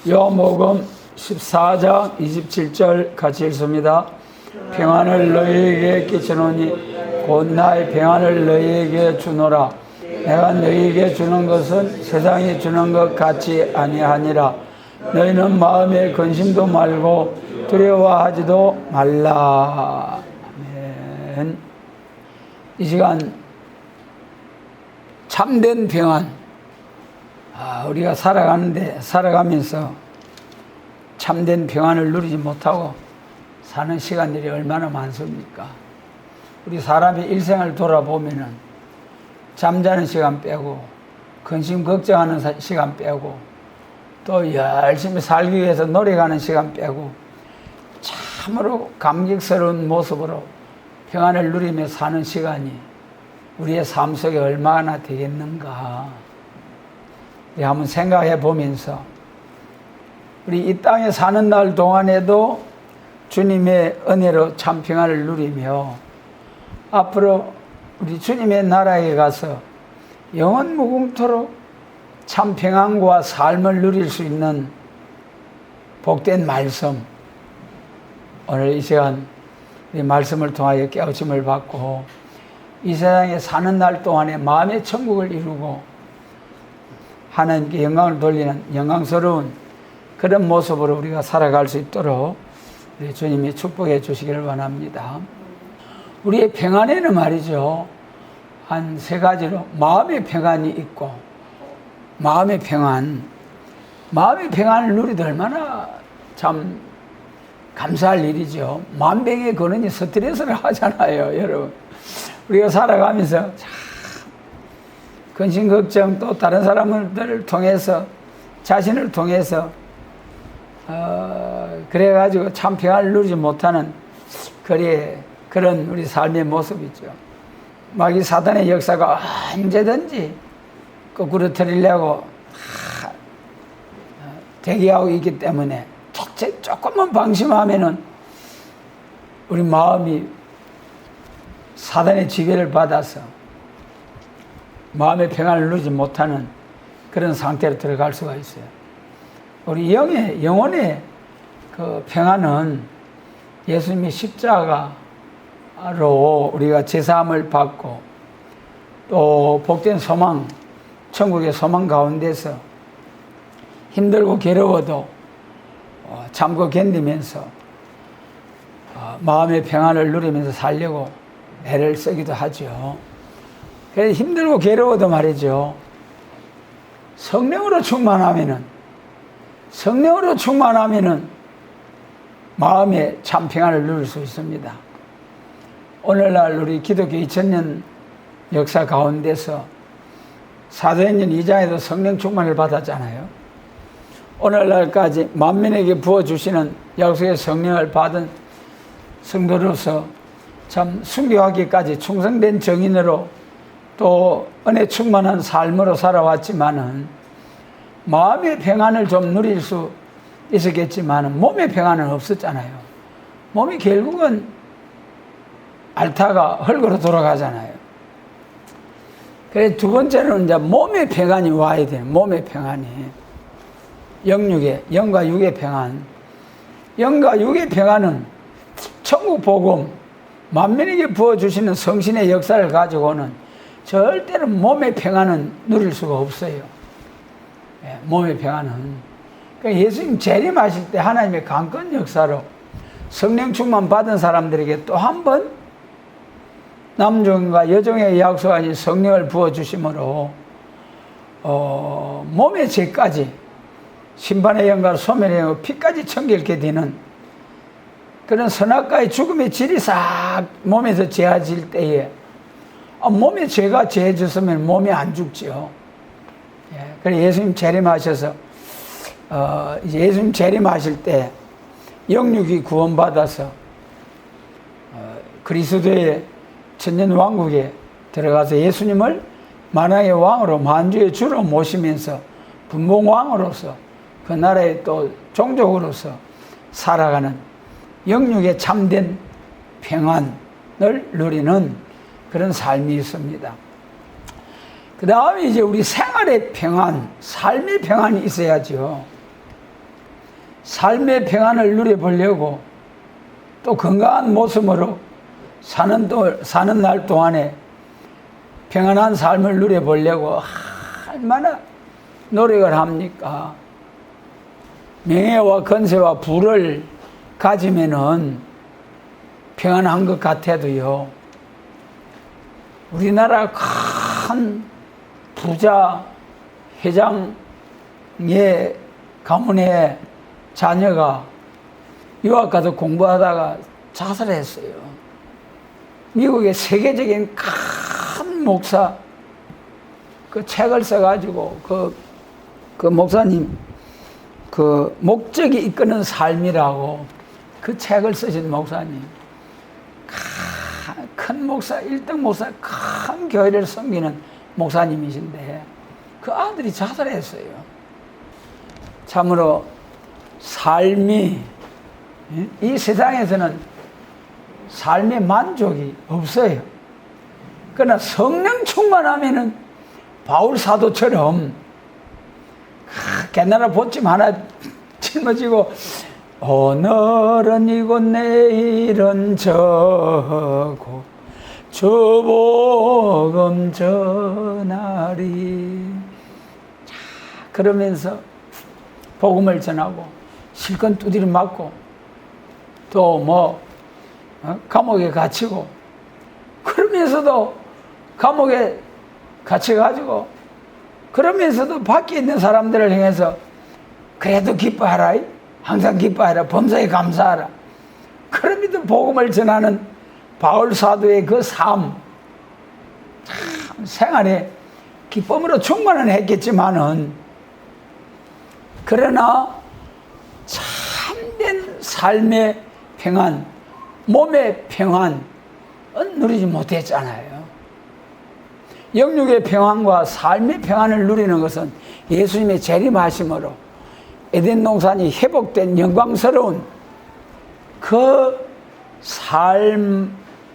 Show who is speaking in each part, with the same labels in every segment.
Speaker 1: 요한복음 14장 27절 같이 읽습니다. 평안을 너희에게 끼치노니 곧 나의 평안을 너희에게 주노라. 내가 너희에게 주는 것은 세상이 주는 것 같이 아니하니라. 너희는 마음에 근심도 말고 두려워하지도 말라. 아멘. 이 시간 참된 평안, 우리가 살아가면서 참된 평안을 누리지 못하고 사는 시간들이 얼마나 많습니까? 우리 사람의 일생을 돌아보면은 잠자는 시간 빼고 근심 걱정하는 시간 빼고 또 열심히 살기 위해서 노력하는 시간 빼고 참으로 감격스러운 모습으로 평안을 누리며 사는 시간이 우리의 삶 속에 얼마나 되겠는가. 우리 한번 생각해 보면서 우리 이 땅에 사는 날 동안에도 주님의 은혜로 참 평안을 누리며 앞으로 우리 주님의 나라에 가서 영원 무궁토록 참 평안과 삶을 누릴 수 있는 복된 말씀, 오늘 이 시간 이 말씀을 통하여 깨우침을 받고 이 세상에 사는 날 동안에 마음의 천국을 이루고 하나님께 영광을 돌리는 영광스러운 그런 모습으로 우리가 살아갈 수 있도록 우리 주님이 축복해 주시기를 원합니다. 우리의 평안에는 말이죠, 한 세 가지로 마음의 평안이 있고, 마음의 평안을 누리도 얼마나 참 감사할 일이죠. 만병의 근원이 스트레스를 하잖아요, 여러분. 우리가 살아가면서 참 근심 걱정, 또 다른 사람들을 통해서, 자신을 통해서 그래가지고 참 평안을 누리지 못하는 그런 우리 삶의 모습이죠. 막 이 사단의 역사가 언제든지 거꾸로 틀리려고 대기하고 있기 때문에 조금만 방심하면은 우리 마음이 사단의 지배를 받아서 마음의 평안을 누리지 못하는 그런 상태로 들어갈 수가 있어요. 우리 영혼의 그 평안은 예수님의 십자가로 우리가 제사함을 받고 또 복된 소망, 천국의 소망 가운데서 힘들고 괴로워도 참고 견디면서 마음의 평안을 누리면서 살려고 애를 쓰기도 하죠. 그래서 힘들고 괴로워도 말이죠, 성령으로 충만하면은 마음에 참 평안을 누릴 수 있습니다. 오늘날 우리 기독교 2000년 역사 가운데서 사도행전 2장에도 성령 충만을 받았잖아요. 오늘날까지 만민에게 부어주시는 약속의 성령을 받은 성도로서 참 순교하기까지 충성된 정인으로 또 은혜 충만한 삶으로 살아왔지만은 마음의 평안을 좀 누릴 수 있었겠지만은 몸의 평안은 없었잖아요. 몸이 결국은 앓다가 흙으로 돌아가잖아요. 그래서 두 번째로는 이제 몸의 평안이 와야 돼요. 몸의 평안이. 영과 육의 평안. 영과 육의 평안은 천국 복음, 만민에게 부어주시는 성신의 역사를 가지고는 절대로 몸의 평안은 누릴 수가 없어요. 몸의 평안은. 그러니까 예수님 재림하실 때 하나님의 강권 역사로 성령 충만 받은 사람들에게 또 한 번 남종과 여종의 약속하신 성령을 부어주심으로 몸의 죄까지, 심판의 영과 소멸의 영, 피까지 청결케 되는 그런 선악과의 죽음의 질이 싹 몸에서 제해질 때에 몸에 죄가 제해졌으면 몸이 안 죽죠. 그래서 예수님 재림하셔서 이제 예수님 재림하실 때 영육이 구원받아서 그리스도의 천년왕국에 들어가서 예수님을 만왕의 왕으로, 만주의 주로 모시면서 분봉왕으로서 그 나라의 또 종족으로서 살아가는 영육의 참된 평안을 누리는 그런 삶이 있습니다. 그 다음에 이제 우리 생활의 평안, 삶의 평안이 있어야죠. 삶의 평안을 누려보려고 또 건강한 모습으로 사는 날 동안에 평안한 삶을 누려보려고 얼마나 노력을 합니까? 명예와 건세와 부를 가지면은 평안한 것 같아도요, 우리나라 큰 부자 회장의 가문의 자녀가 유학 가서 공부하다가 자살했어요. 미국의 세계적인 큰 목사, 그 책을 써가지고 그 목사님, 그 목적이 이끄는 삶이라고 그 책을 쓰신 목사님, 큰 목사, 1등 목사, 큰 교회를 섬기는 목사님이신데 그 아들이 자살했어요. 참으로 삶이, 이 세상에서는 삶의 만족이 없어요. 그러나 성령 충만하면은 바울 사도처럼 개나라 보침 하나 짊어지고 오늘은 이곳 내일은 저곳 주 복음 전하리. 그러면서 복음을 전하고 실컷 두드려 맞고 또 감옥에 갇히고 그러면서도 감옥에 갇혀가지고 그러면서도 밖에 있는 사람들을 향해서 그래도 기뻐하라, 항상 기뻐하라, 범사에 감사하라, 그럼에도 복음을 전하는 바울 사도의 그 삶, 참 생활에 기쁨으로 충만은 했겠지만은, 그러나 참된 삶의 평안, 몸의 평안은 누리지 못했잖아요. 영육의 평안과 삶의 평안을 누리는 것은 예수님의 재림하심으로 에덴 동산이 회복된 영광스러운 그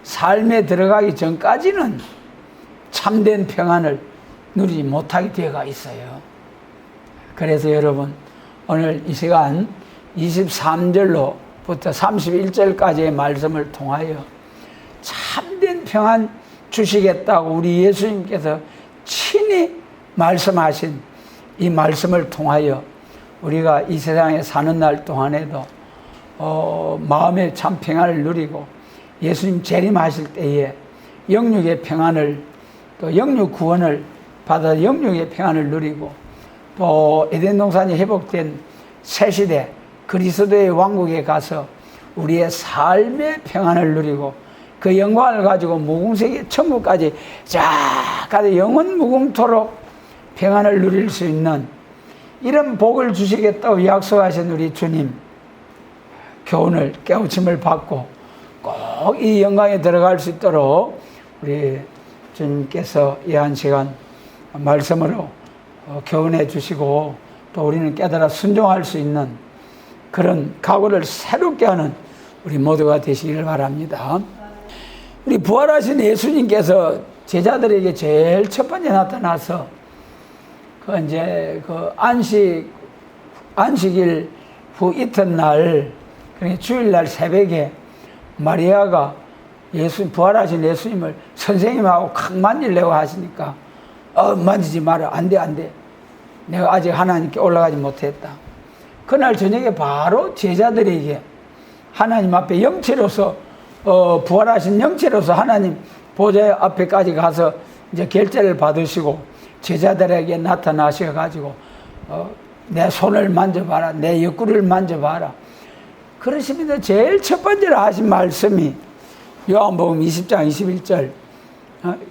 Speaker 1: 삶에 들어가기 전까지는 참된 평안을 누리지 못하게 되어가 있어요. 그래서 여러분, 오늘 이 시간 23절로부터 31절까지의 말씀을 통하여 참된 평안 주시겠다고 우리 예수님께서 친히 말씀하신 이 말씀을 통하여 우리가 이 세상에 사는 날 동안에도 마음의 참 평안을 누리고 예수님 재림하실 때에 영육의 평안을, 또 영육 구원을 받아 영육의 평안을 누리고, 또 에덴 동산이 회복된 새 시대 그리스도의 왕국에 가서 우리의 삶의 평안을 누리고 그 영광을 가지고 무궁세계 천국까지 쫙 가서 영원 무궁토록 평안을 누릴 수 있는 이런 복을 주시겠다고 약속하신 우리 주님 교훈을, 깨우침을 받고 꼭 이 영광에 들어갈 수 있도록 우리 주님께서 이 한 시간 말씀으로 교훈해 주시고, 또 우리는 깨달아 순종할 수 있는 그런 각오를 새롭게 하는 우리 모두가 되시기를 바랍니다. 우리 부활하신 예수님께서 제자들에게 제일 첫 번째 나타나서 그 안식일 후 이튿날, 그러니까 주일날 새벽에 마리아가 부활하신 예수님을 선생님하고 칵 만지려고 하시니까 만지지 마라, 안 돼, 내가 아직 하나님께 올라가지 못했다. 그날 저녁에 바로 제자들에게 하나님 앞에 영체로서 부활하신 영체로서 하나님 보좌 앞에까지 가서 이제 결제를 받으시고 제자들에게 나타나셔가지고 내 손을 만져봐라, 내 옆구리를 만져봐라. 그러시면서 제일 첫 번째로 하신 말씀이 요한복음 20장 21절,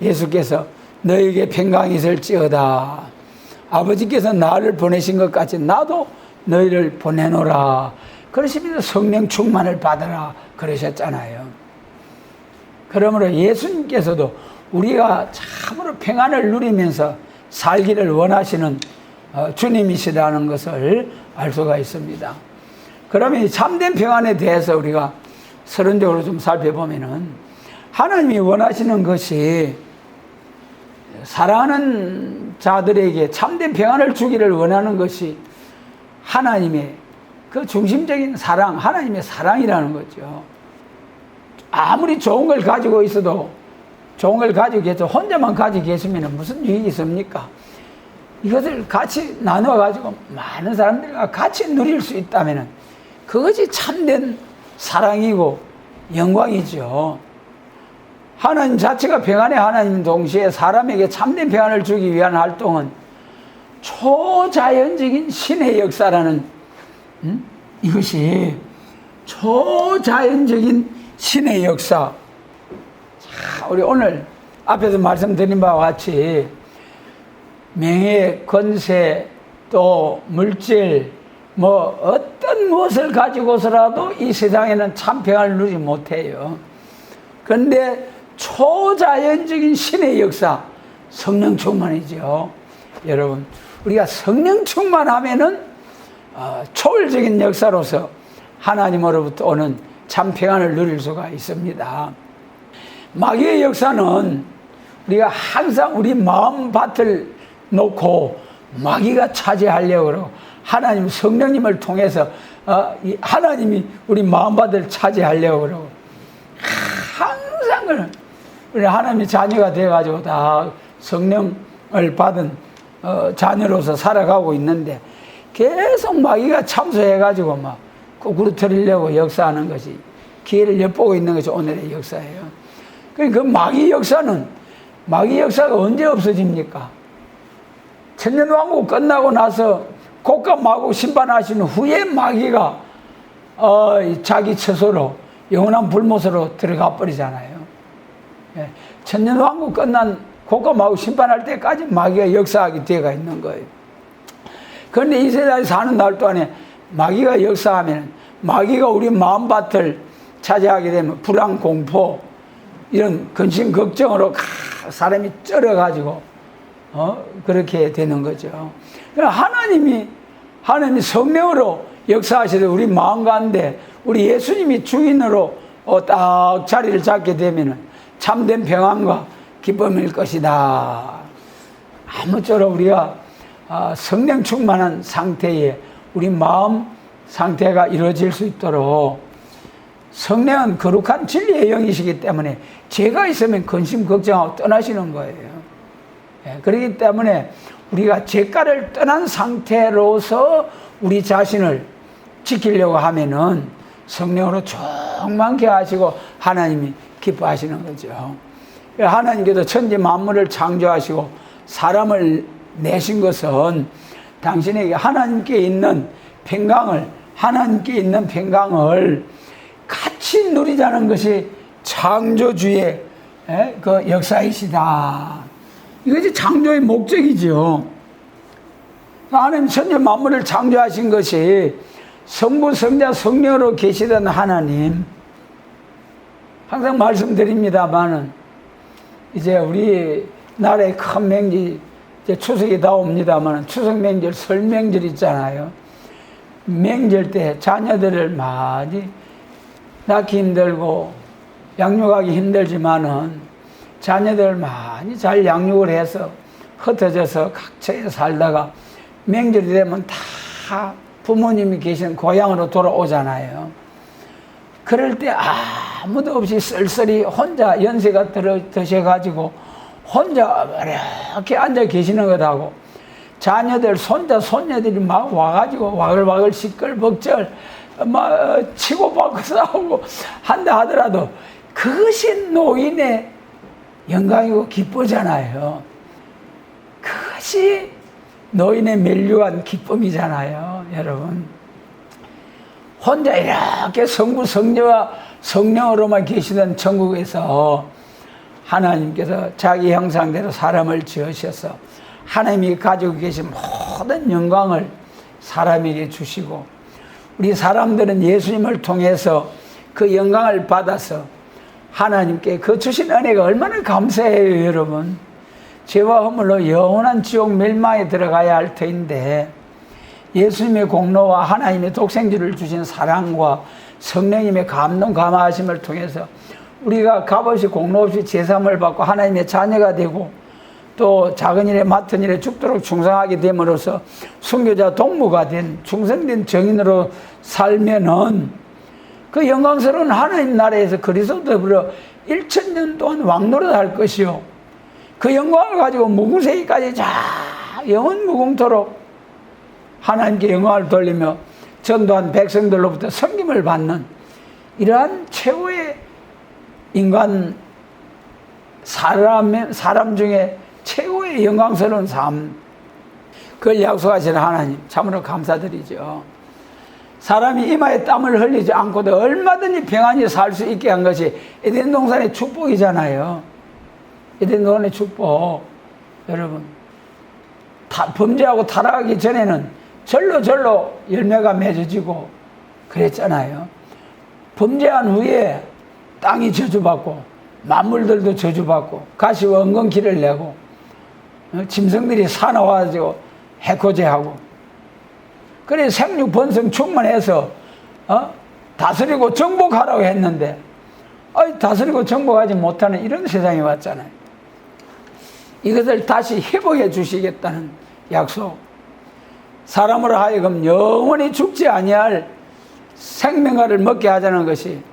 Speaker 1: 예수께서 너에게 평강이 있을지어다. 아버지께서 나를 보내신 것 같이 나도 너희를 보내노라. 그러시면서 성령 충만을 받으라 그러셨잖아요. 그러므로 예수님께서도 우리가 참으로 평안을 누리면서 살기를 원하시는 주님이시라는 것을 알 수가 있습니다. 그러면 이 참된 평안에 대해서 우리가 서론적으로 좀 살펴보면은, 하나님이 원하시는 것이 사랑하는 자들에게 참된 평안을 주기를 원하는 것이 하나님의 그 중심적인 사랑, 하나님의 사랑이라는 거죠. 아무리 좋은 걸 가지고 있어도, 좋은 걸 가지고 계셔도 혼자만 가지고 계시면 무슨 유익이 있습니까? 이것을 같이 나눠가지고 많은 사람들과 같이 누릴 수 있다면 그것이 참된 사랑이고 영광이죠. 하나님 자체가 평안의 하나님 동시에 사람에게 참된 평안을 주기 위한 활동은 초자연적인 신의 역사라는, 이것이 초자연적인 신의 역사. 자, 우리 오늘 앞에서 말씀드린 바와 같이 명예, 권세, 또 물질, 뭐 어떤 무엇을 가지고서라도 이 세상에는 참 평안을 누리지 못해요. 그런데 초자연적인 신의 역사, 성령 충만이죠. 여러분, 우리가 성령 충만하면은 초월적인 역사로서 하나님으로부터 오는 참 평안을 누릴 수가 있습니다. 마귀의 역사는 우리가 항상 우리 마음밭을 놓고 마귀가 차지하려고 그러고, 하나님 성령님을 통해서 하나님이 우리 마음밭을 차지하려고 그러고, 항상 우리 하나님의 자녀가 되어가지고 다 성령을 받은 자녀로서 살아가고 있는데, 계속 마귀가 참소해가지고 막 구부러뜨리려고 역사하는 것이, 기회를 엿보고 있는 것이 오늘의 역사예요. 그러니까 그 마귀 역사가 언제 없어집니까? 천년왕국 끝나고 나서 곡감하고 심판하신 후에 마귀가 자기 처소로, 영원한 불못으로 들어가 버리잖아요. 천년왕국 끝난 곡감하고 심판할 때까지 마귀가 역사하게 되어가 있는 거예요. 그런데 이 세상에 사는 날 동안에 마귀가 역사하면, 마귀가 우리 마음밭을 차지하게 되면 불안, 공포, 이런 근심, 걱정으로 사람이 쩔어가지고 그렇게 되는 거죠. 하나님이 성령으로 역사하시되 우리 마음 가운데 우리 예수님이 주인으로 딱 자리를 잡게 되면 참된 평안과 기쁨일 것이다. 아무쪼록 우리가 성령 충만한 상태에 우리 마음 상태가 이루어질 수 있도록, 성령은 거룩한 진리의 영이시기 때문에 죄가 있으면 근심 걱정하고 떠나시는 거예요. 그렇기 때문에 우리가 죄가를 떠난 상태로서 우리 자신을 지키려고 하면은 성령으로 충만케 하시고 하나님이 기뻐하시는 거죠. 하나님께서 천지 만물을 창조하시고 사람을 내신 것은 당신에게 하나님께 있는 평강을 같이 누리자는 것이 창조주의 그 역사이시다. 이것이 창조의 목적이죠. 하나님 천지 만물을 창조하신 것이 성부, 성자, 성령으로 계시던 하나님, 항상 말씀드립니다만은 이제 우리 나라의 큰 명절, 이제 추석이 다 옵니다만 추석 명절, 설 명절 있잖아요. 명절 때 자녀들을 많이 낳기 힘들고 양육하기 힘들지만은 자녀들 많이 잘 양육을 해서 흩어져서 각처에 살다가 명절이 되면 다 부모님이 계신 고향으로 돌아오잖아요. 그럴 때 아무도 없이 쓸쓸히 혼자 연세가 드셔가지고 혼자 이렇게 앉아 계시는 것하고, 자녀들, 손자, 손녀들이 막 와가지고 와글와글 시끌벅절 막 치고받고 싸우고 한다 하더라도 그것이 노인의 영광이고 기쁘잖아요. 그것이 노인의 멜류한 기쁨이잖아요, 여러분. 혼자 이렇게 성부, 성녀와 성령으로만 계시던 천국에서 하나님께서 자기 형상대로 사람을 지으셔서 하나님이 가지고 계신 모든 영광을 사람에게 주시고, 우리 사람들은 예수님을 통해서 그 영광을 받아서 하나님께 그 주신 은혜가 얼마나 감사해요, 여러분. 죄와 허물로 영원한 지옥 멸망에 들어가야 할 터인데, 예수님의 공로와 하나님의 독생주를 주신 사랑과 성령님의 감동 감화하심을 통해서 우리가 값없이 공로 없이 제삼을 받고 하나님의 자녀가 되고, 또 작은 일에 맡은 일에 죽도록 충성하게 됨으로써 순교자 동무가 된 충성된 정인으로 살면은 그 영광스러운 하나님 나라에서 그리스도 더불어 1000년 동안 왕노릇할 것이요, 그 영광을 가지고 무궁세기까지 자 영원 무궁토록 하나님께 영광을 돌리며 전도한 백성들로부터 섬김을 받는 이러한 최고의 인간 사람 중에 최고의 영광스러운 삶, 그걸 약속하시는 하나님 참으로 감사드리죠. 사람이 이마에 땀을 흘리지 않고도 얼마든지 평안히 살 수 있게 한 것이 에덴 동산의 축복이잖아요. 에덴 동산의 축복. 여러분, 범죄하고 타락하기 전에는 절로 열매가 맺어지고 그랬잖아요. 범죄한 후에 땅이 저주받고 만물들도 저주받고 가시와 엉겅퀴를 내고 짐승들이 사나워가지고 해코지하고, 그래 생육 번성 충만해서 다스리고 정복하라고 했는데 다스리고 정복하지 못하는 이런 세상이 왔잖아요. 이것을 다시 회복해 주시겠다는 약속, 사람으로 하여금 영원히 죽지 아니할 생명과를 먹게 하자는 것이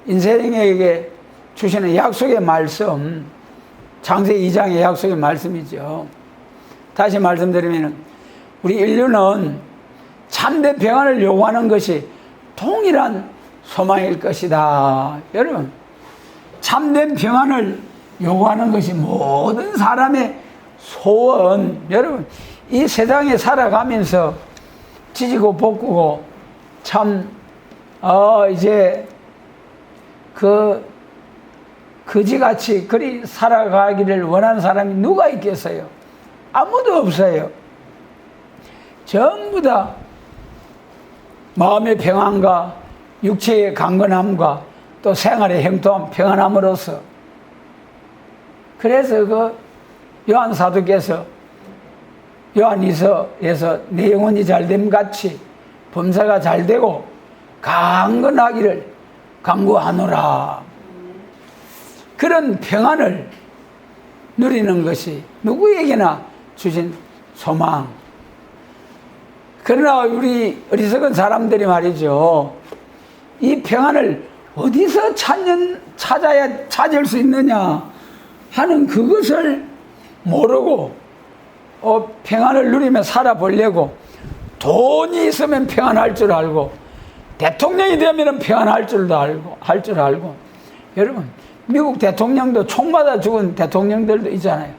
Speaker 1: 인생에게 주시는 약속의 말씀, 창세기 2장의 약속의 말씀이죠. 다시 말씀드리면 우리 인류는 참된 평안을 요구하는 것이 동일한 소망일 것이다. 여러분, 참된 평안을 요구하는 것이 모든 사람의 소원. 여러분, 이 세상에 살아가면서 지지고 볶고 참 이제 거지같이 그리 살아가기를 원하는 사람이 누가 있겠어요? 아무도 없어요. 전부 다 마음의 평안과 육체의 강건함과 또 생활의 형통함, 평안함으로써, 그래서 그 요한 사도께서 요한이서에서 내 영혼이 잘됨 같이 범사가 잘되고 강건하기를 간구하노라. 그런 평안을 누리는 것이 누구에게나 주신 소망. 그러나 우리 어리석은 사람들이 말이죠, 이 평안을 어디서 찾을 수 있느냐 하는 그것을 모르고 평안을 누리며 살아보려고 돈이 있으면 평안할 줄 알고 대통령이 되면 평안할 줄 알고 여러분, 미국 대통령도 총 맞아 죽은 대통령들도 있잖아요.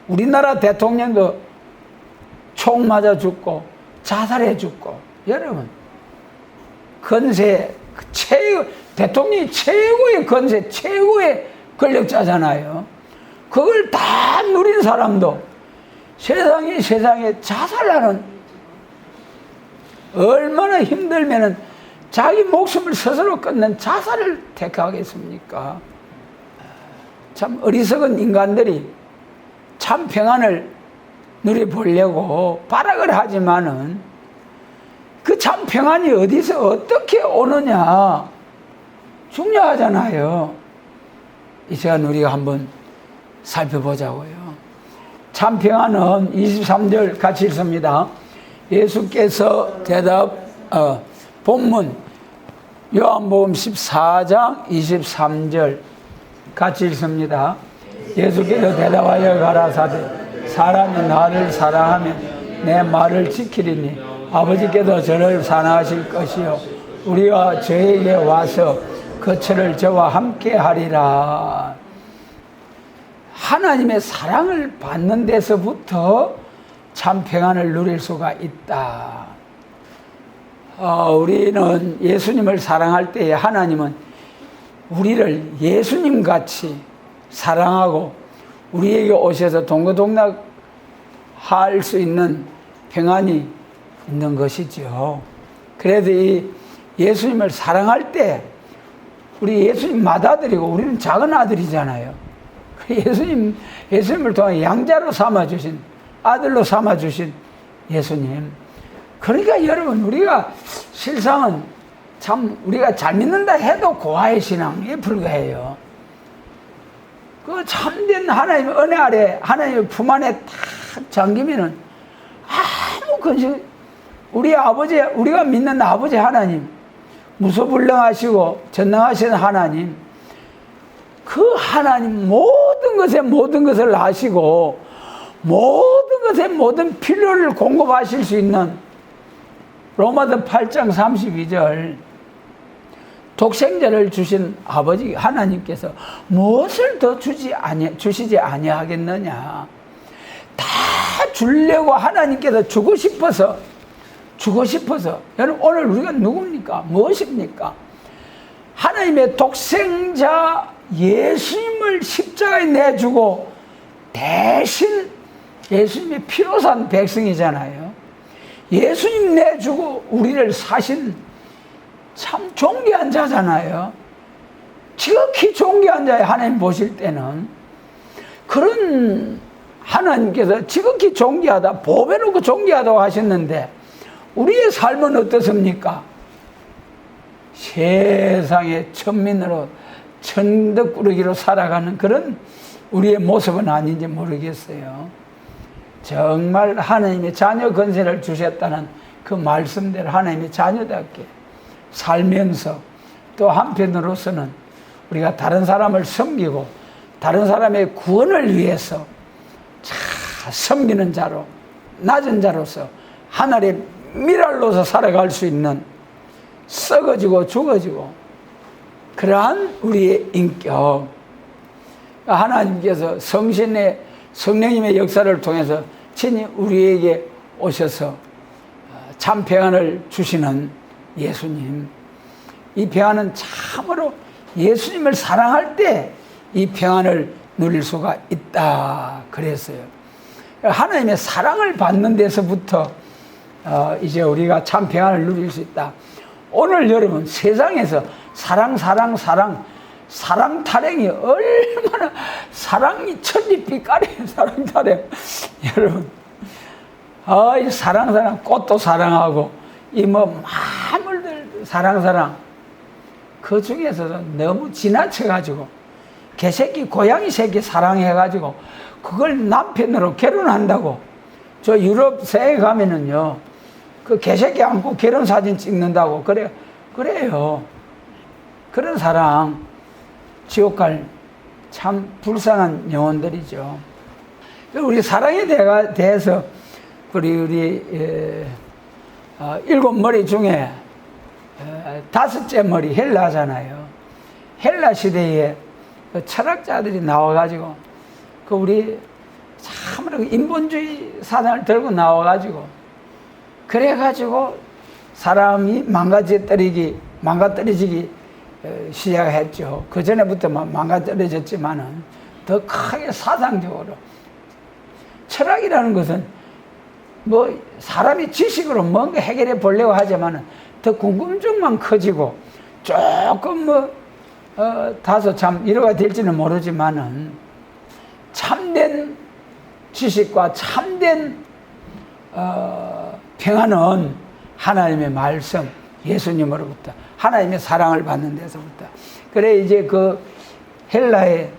Speaker 1: 우리나라 대통령도 총 맞아 죽고 자살해 죽고. 여러분, 대통령이 최고의 건세, 최고의 권력자잖아요. 그걸 다 누린 사람도 세상에 자살하는, 얼마나 힘들면은 자기 목숨을 스스로 끊는 자살을 택하겠습니까? 참 어리석은 인간들이 참 평안을 누려보려고 발악을 하지만은 그 참 평안이 어디서 어떻게 오느냐 중요하잖아요. 이 시간 우리가 한번 살펴보자고요. 참 평안은 23절 같이 읽습니다. 예수께서 본문 요한복음 14장 23절 같이 읽습니다. 예수께서 대답하여 가라사대 사람이 나를 사랑하면 내 말을 지키리니 아버지께서 저를 사랑하실 것이요 우리가 저에게 와서 거처를 저와 함께 하리라. 하나님의 사랑을 받는 데서부터 참 평안을 누릴 수가 있다. 우리는 예수님을 사랑할 때에 하나님은 우리를 예수님같이 사랑하고 우리에게 오셔서 동거동락 할 수 있는 평안이 있는 것이죠. 그래도 이 예수님을 사랑할 때 우리 예수님 맏아들이고 우리는 작은 아들이잖아요. 예수님을 통해 양자로 삼아주신, 아들로 삼아주신 예수님. 그러니까 여러분, 우리가 실상은 참 우리가 잘 믿는다 해도 고아의 신앙에 불과해요. 그 참된 하나님의 은혜 아래 하나님의 품 안에 탁 잠기면은 아무 근심, 우리 아버지, 우리가 믿는 아버지 하나님, 무소불능하시고 전능하신 하나님, 그 하나님 모든 것을 아시고 모든 것에 모든 필요를 공급하실 수 있는 로마서 8장 32절, 독생자를 주신 아버지 하나님께서 무엇을 더 주시지 아니하겠느냐. 다 주려고 하나님께서 주고 싶어서. 여러분, 오늘 우리가 누굽니까? 무엇입니까? 하나님의 독생자 예수님을 십자가에 내주고 대신 예수님의 피로 산 백성이잖아요. 예수님 내주고 우리를 사신 참 존귀한 자잖아요. 지극히 존귀한 자예요. 하나님 보실 때는. 그런 하나님께서 지극히 존귀하다, 보배롭고 존귀하다고 하셨는데 우리의 삶은 어떻습니까? 세상의 천민으로 천덕꾸러기로 살아가는 그런 우리의 모습은 아닌지 모르겠어요. 정말 하나님의 자녀 권세를 주셨다는 그 말씀대로 하나님의 자녀답게 살면서 또 한편으로서는 우리가 다른 사람을 섬기고 다른 사람의 구원을 위해서 섬기는 자로, 낮은 자로서 하늘의 미랄로서 살아갈 수 있는 썩어지고 죽어지고 그러한 우리의 인격, 하나님께서 성령님의 역사를 통해서 친히 우리에게 오셔서 참 평안을 주시는 예수님, 이 평안은 참으로 예수님을 사랑할 때 이 평안을 누릴 수가 있다 그랬어요. 하나님의 사랑을 받는 데서부터 이제 우리가 참 평안을 누릴 수 있다. 오늘 여러분, 세상에서 사랑 타령이 얼마나, 사랑이 천지빛깔이에요. 사랑 타령. 여러분, 이 사랑, 꽃도 사랑하고 이 만물들 사랑, 그 중에서도 너무 지나쳐가지고 고양이 새끼 사랑해가지고 그걸 남편으로 결혼한다고. 저 유럽 세에 가면은요, 그 개새끼 안고 결혼 사진 찍는다고 그래요. 그런 사랑, 지옥 갈 참 불쌍한 영혼들이죠. 우리 사랑에 대해서 우리 7머리 중에 5째 머리 헬라잖아요. 헬라 시대에 그 철학자들이 나와가지고 우리 참으로 인본주의 사상을 들고 나와가지고 그래가지고 사람이 망가뜨리기 시작했죠. 그 전에부터 망가뜨려졌지만은 더 크게 사상적으로. 철학이라는 것은 사람이 지식으로 뭔가 해결해 보려고 하지만은 더 궁금증만 커지고 조금 다소 참 위로가 될지는 모르지만은 참된 지식과 참된 평안은 하나님의 말씀, 예수님으로부터, 하나님의 사랑을 받는 데서부터. 그래 이제 그 헬라의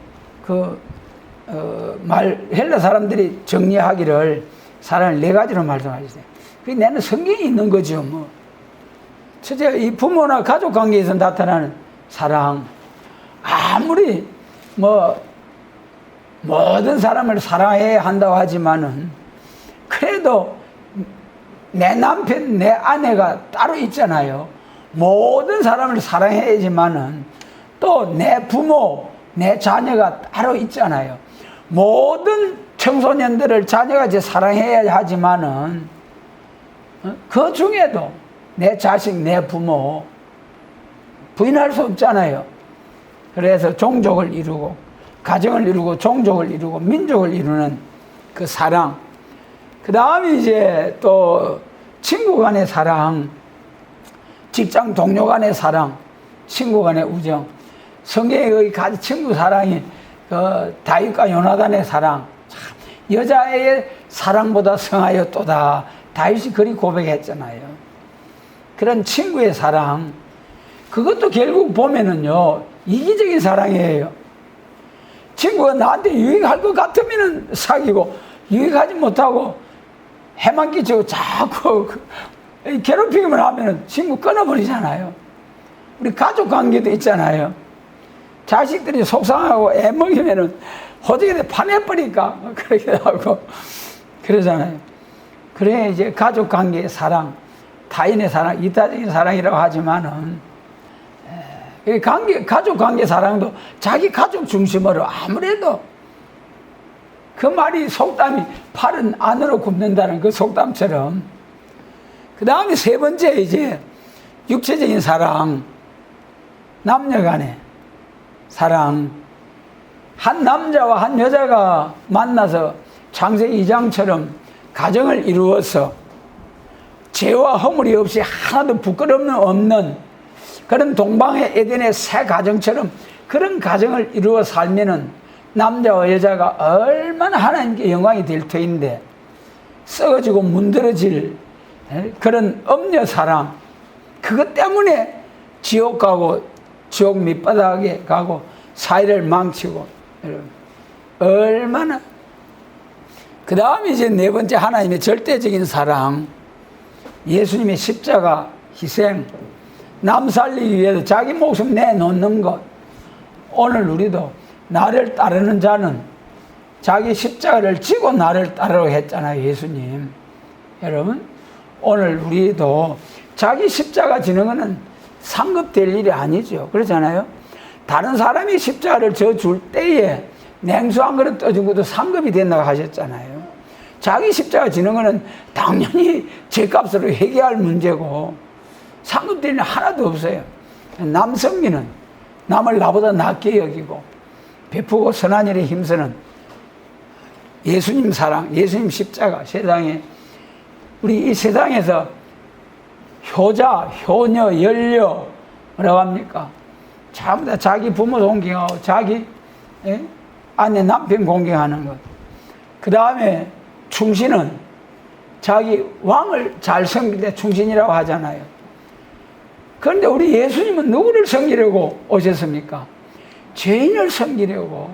Speaker 1: 헬라 사람들이 정리하기를 사랑을 4가지로 말씀하셨어요. 그게 내는 성경이 있는 거죠. 첫째, 이 부모나 가족 관계에서 나타나는 사랑. 아무리 모든 사람을 사랑해야 한다고 하지만은 그래도 내 남편, 내 아내가 따로 있잖아요. 모든 사람을 사랑해야지만은 또 내 부모, 내 자녀가 따로 있잖아요. 모든 청소년들을 자녀가 이제 사랑해야 하지만은 그 중에도 내 자식, 내 부모 부인할 수 없잖아요. 그래서 종족을 이루고 가정을 이루고 종족을 이루고 민족을 이루는 그 사랑. 그 다음에 이제 또 친구 간의 사랑, 직장 동료 간의 사랑, 친구 간의 우정. 성경의 그 친구 사랑이 다윗과 요나단의 사랑. 참, 여자의 사랑보다 성하였도다. 다윗이 그리 고백했잖아요. 그런 친구의 사랑. 그것도 결국 보면은요, 이기적인 사랑이에요. 친구가 나한테 유익할 것 같으면 사귀고, 유익하지 못하고 해만 끼치고 자꾸 괴롭히기만 하면 친구 끊어버리잖아요. 우리 가족 관계도 있잖아요. 자식들이 속상하고 애 먹이면은 호적에 파내버리니까 그렇게 하고 그러잖아요. 그래 이제 가족 관계의 사랑, 타인의 사랑, 이타적인 사랑이라고 하지만은 가족 관계 사랑도 자기 가족 중심으로 아무래도 그 말이 속담이 팔은 안으로 굽는다는 그 속담처럼 그 다음에 세 번째 이제 육체적인 사랑, 남녀 간의 사랑. 한 남자와 한 여자가 만나서 창세기 2장처럼 가정을 이루어서 죄와 허물이 없이 하나도 부끄러움 없는 그런 동방의 에덴의 새 가정처럼 그런 가정을 이루어 살면은 남자와 여자가 얼마나 하나님께 영광이 될 터인데 썩어지고 문드러질 그런 엄녀 사랑, 그것 때문에 지옥 가고 지옥 밑바닥에 가고 사회를 망치고, 얼마나. 그 다음에 이제 네 번째 하나님의 절대적인 사랑, 예수님의 십자가 희생, 남 살리기 위해서 자기 목숨 내놓는 것. 오늘 우리도 나를 따르는 자는 자기 십자가를 지고 나를 따르라고 했잖아요, 예수님. 여러분, 오늘 우리도 자기 십자가 지는 것은 상급될 일이 아니죠. 그렇잖아요. 다른 사람이 십자가를 져줄 때에 냉수 한 그릇 떠준 것도 상급이 된다고 하셨잖아요. 자기 십자가 지는 것은 당연히 죄값으로 해결할 문제고 상급될 일은 하나도 없어요. 남성미는 남을 나보다 낫게 여기고 베푸고 선한 일에 힘쓰는 예수님 사랑, 예수님 십자가, 세상에 우리 이 세상에서 효자, 효녀, 연녀 뭐라고 합니까? 전부 다 자기 부모 존경하고 자기 아내 남편 공경하는 것. 그 다음에 충신은 자기 왕을 잘 섬길 때 충신이라고 하잖아요. 그런데 우리 예수님은 누구를 섬기려고 오셨습니까? 죄인을 섬기려고.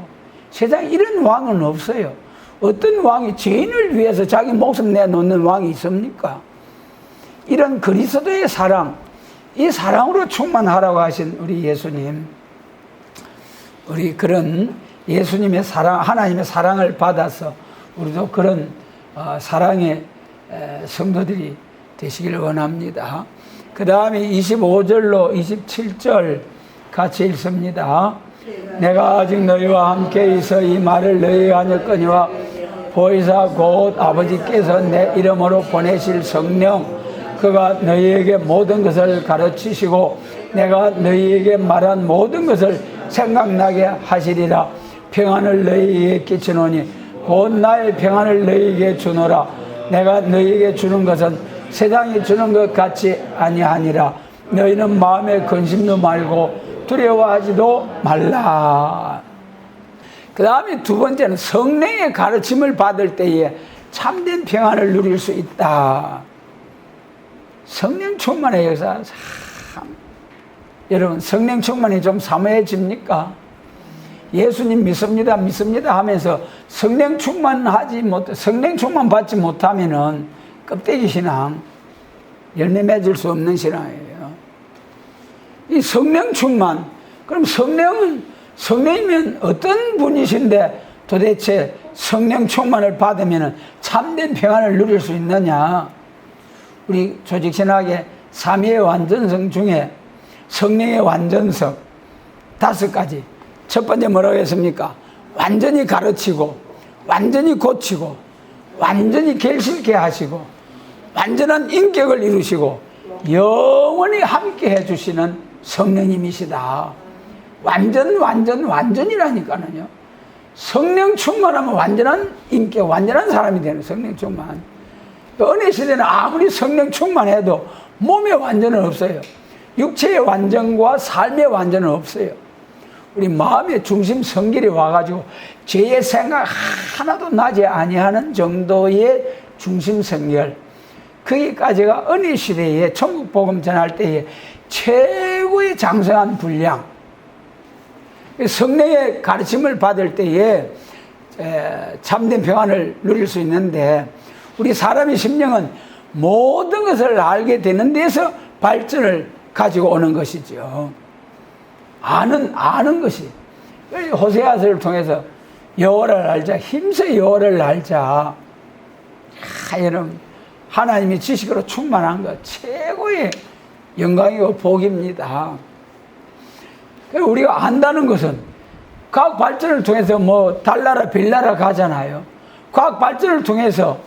Speaker 1: 세상에 이런 왕은 없어요. 어떤 왕이 죄인을 위해서 자기 목숨 내놓는 왕이 있습니까? 이런 그리스도의 사랑, 이 사랑으로 충만하라고 하신 우리 예수님, 우리 그런 예수님의 사랑, 하나님의 사랑을 받아서 우리도 그런 사랑의 성도들이 되시길 원합니다. 그 다음에 25절로 27절 같이 읽습니다. 내가 아직 너희와 함께 있어 이 말을 너희에게 하였거니와 보혜사 곧 아버지께서 내 이름으로 보내실 성령 그가 너희에게 모든 것을 가르치시고 내가 너희에게 말한 모든 것을 생각나게 하시리라. 평안을 너희에게 끼치노니 곧 나의 평안을 너희에게 주노라. 내가 너희에게 주는 것은 세상이 주는 것 같이 아니하니라. 너희는 마음에 근심도 말고 두려워하지도 말라. 그 다음에 두 번째는 성령의 가르침을 받을 때에 참된 평안을 누릴 수 있다. 성령 충만의 역사, 참. 여러분, 성령 충만이 좀 사모해집니까? 예수님 믿습니다, 믿습니다 하면서 성령 충만하지 못, 성령 충만 받지 못하면은 껍데기 신앙, 열매 맺을 수 없는 신앙이에요. 이 성령 충만, 그럼 성령이면 어떤 분이신데 도대체 성령 충만을 받으면 참된 평안을 누릴 수 있느냐? 우리 조직신학의 삼위의 완전성 중에 성령의 완전성 5가지. 첫 번째 뭐라고 했습니까? 완전히 가르치고, 완전히 고치고, 완전히 결실케 하시고, 완전한 인격을 이루시고, 영원히 함께 해주시는 성령님이시다. 완전이라니까는요. 성령 충만하면 완전한 인격, 완전한 사람이 되는 성령 충만. 은혜 시대는 아무리 성령 충만해도 몸의 완전은 없어요. 육체의 완전과 삶의 완전은 없어요. 우리 마음의 중심 성결이 와가지고 죄의 생각 하나도 나지 아니하는 정도의 중심 성결. 거기까지가 은혜 시대에 천국 복음 전할 때에 최고의 장성한 분량. 성령의 가르침을 받을 때에 참된 평안을 누릴 수 있는데, 우리 사람의 심령은 모든 것을 알게 되는 데서 발전을 가지고 오는 것이죠. 아는 것이. 호세아서를 통해서 여호와를 알자, 힘써 여호와를 알자. 여러분, 하나님의 지식으로 충만한 것 최고의 영광이고 복입니다. 그리고 우리가 안다는 것은 과학 발전을 통해서 뭐 달나라 빌나라 가잖아요. 과학 발전을 통해서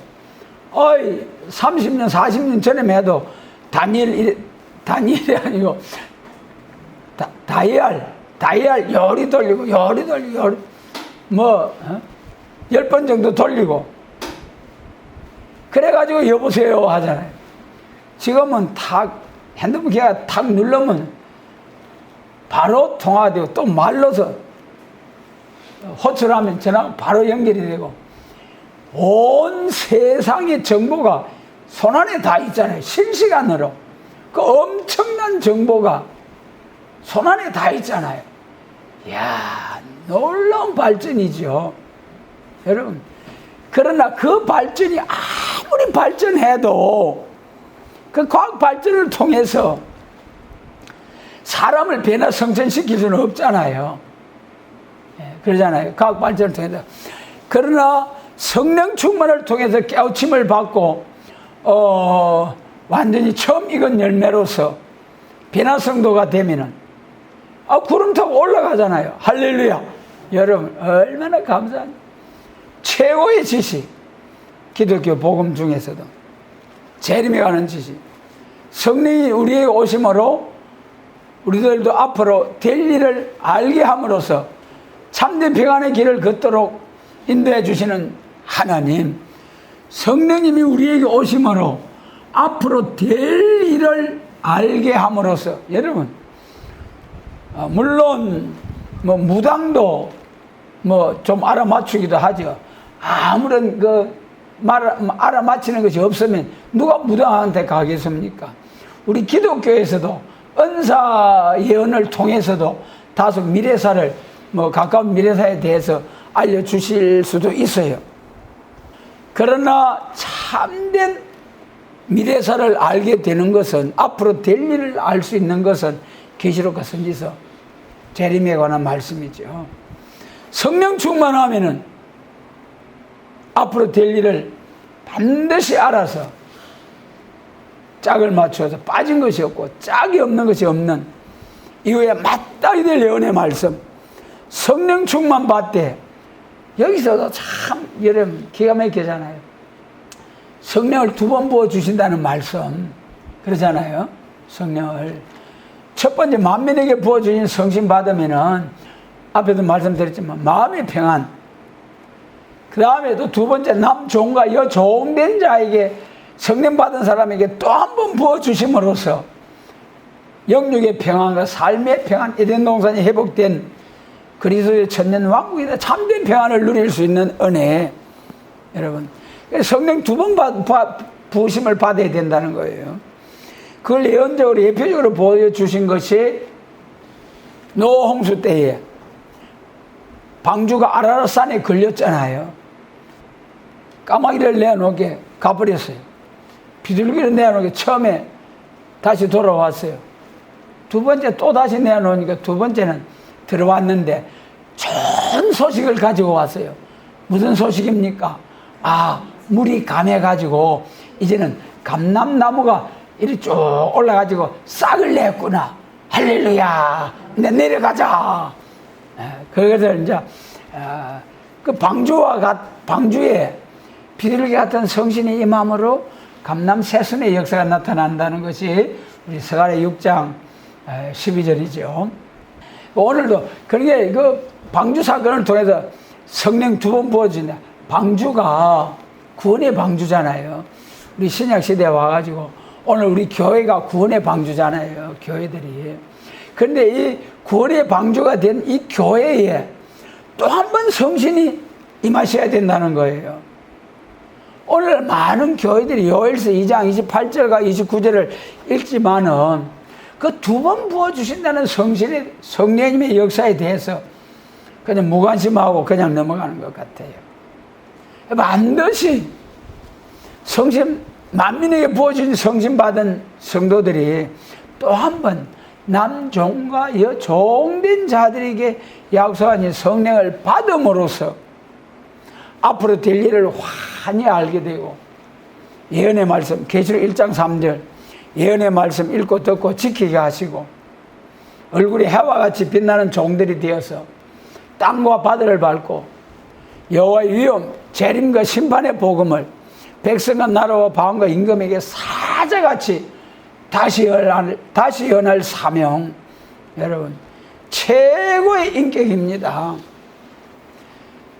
Speaker 1: 30년 40년 전에 해도 다니엘이 아니고 다이알 열이 돌리고 10번 정도 돌리고 그래가지고 여보세요 하잖아요. 지금은 핸드폰 기가 탁 누르면 바로 통화되고, 또 말로서 호출하면 전화가 바로 연결이 되고, 온 세상의 정보가 손안에 다 있잖아요. 실시간으로. 그 엄청난 정보가 손안에 다 있잖아요. 이야, 놀라운 발전이죠. 여러분, 그러나 그 발전이 아무리 발전해도 그 과학 발전을 통해서 사람을 변화 성천시킬 수는 없잖아요. 그러잖아요. 과학 발전을 통해서. 그러나 성령 충만을 통해서 깨우침을 받고 완전히 처음 익은 열매로서 변화성도가 되면은 구름 타고 올라가잖아요. 할렐루야. 여러분, 얼마나 감사한 최고의 지식. 기독교 복음 중에서도 재림에 관한 지식. 성령이 우리에게 오심으로 우리들도 앞으로 될 일을 알게 함으로써 참된 평안의 길을 걷도록 인도해 주시는 하나님, 성령님이 우리에게 오심으로 앞으로 될 일을 알게 함으로써, 여러분, 물론 무당도 좀 알아맞추기도 하죠. 아무런 알아맞히는 것이 없으면 누가 무당한테 가겠습니까? 우리 기독교에서도 은사 예언을 통해서도 다소 미래사를 가까운 미래사에 대해서 알려주실 수도 있어요. 그러나 참된 미래사를 알게 되는 것은, 앞으로 될 일을 알 수 있는 것은 계시록과 선지서, 재림에 관한 말씀이죠. 성령 충만하면은 앞으로 될 일을 반드시 알아서 짝을 맞춰서 빠진 것이 없고 짝이 없는 것이 없는 이후에 마땅히 될 예언의 말씀, 성령 충만 받되, 여기서도 참 여러분 기가 막히잖아요. 성령을 2번 부어주신다는 말씀 그러잖아요. 성령을 첫 번째 만민에게 부어주신 성신 받으면은 앞에도 말씀드렸지만 마음의 평안, 그 다음에 또 2번째 남 종과 여 종된 자에게, 성령 받은 사람에게 또 한 번 부어주심으로써 영육의 평안과 삶의 평안, 에덴 동산이 회복된 그리스도의 천년 왕국이다 참된 평안을 누릴 수 있는 은혜. 여러분, 성령 2번 부으심을 받아야 된다는 거예요. 그걸 예언적으로 예표적으로 보여주신 것이 노아 홍수 때에 방주가 아라랏산에 걸렸잖아요. 까마귀를 내어놓게 가버렸어요. 비둘기를 내어놓게 처음에 다시 돌아왔어요. 2번째 또 다시 내어놓으니까 2번째는 들어왔는데 좋은 소식을 가지고 왔어요. 무슨 소식입니까? 물이 감해가지고 이제는 감람나무가 이리 쭉 올라가지고 싹을 냈구나. 할렐루야. 이제 내려가자. 그래서 이제 그 방주에 비둘기 같은 성신이 임함으로 감람 새순의 역사가 나타난다는 것이 우리 스가랴 6장 12절이죠. 오늘도 그러게 그 방주 사건을 통해서 성령 2번 부어진다. 방주가 구원의 방주잖아요. 우리 신약 시대에 와가지고 오늘 우리 교회가 구원의 방주잖아요. 교회들이. 그런데 이 구원의 방주가 된 이 교회에 또 한 번 성신이 임하셔야 된다는 거예요. 오늘 많은 교회들이 요엘서 2장 28절과 29절을 읽지만은 그 2번 부어주신다는 성령님의 역사에 대해서 그냥 무관심하고 그냥 넘어가는 것 같아요. 반드시 성심, 만민에게 부어진 성심 받은 성도들이 또 한 번 남종과 여종된 자들에게 약속한 이 성령을 받음으로써 앞으로 될 일을 환히 알게 되고, 예언의 말씀, 계시록 1장 3절 예언의 말씀 읽고 듣고 지키게 하시고, 얼굴이 해와 같이 빛나는 종들이 되어서 땅과 바다를 밟고 여호와의 위엄, 재림과 심판의 복음을 백성과 나라와 방언과 임금에게 사자같이 다시 연할 사명, 여러분 최고의 인격입니다.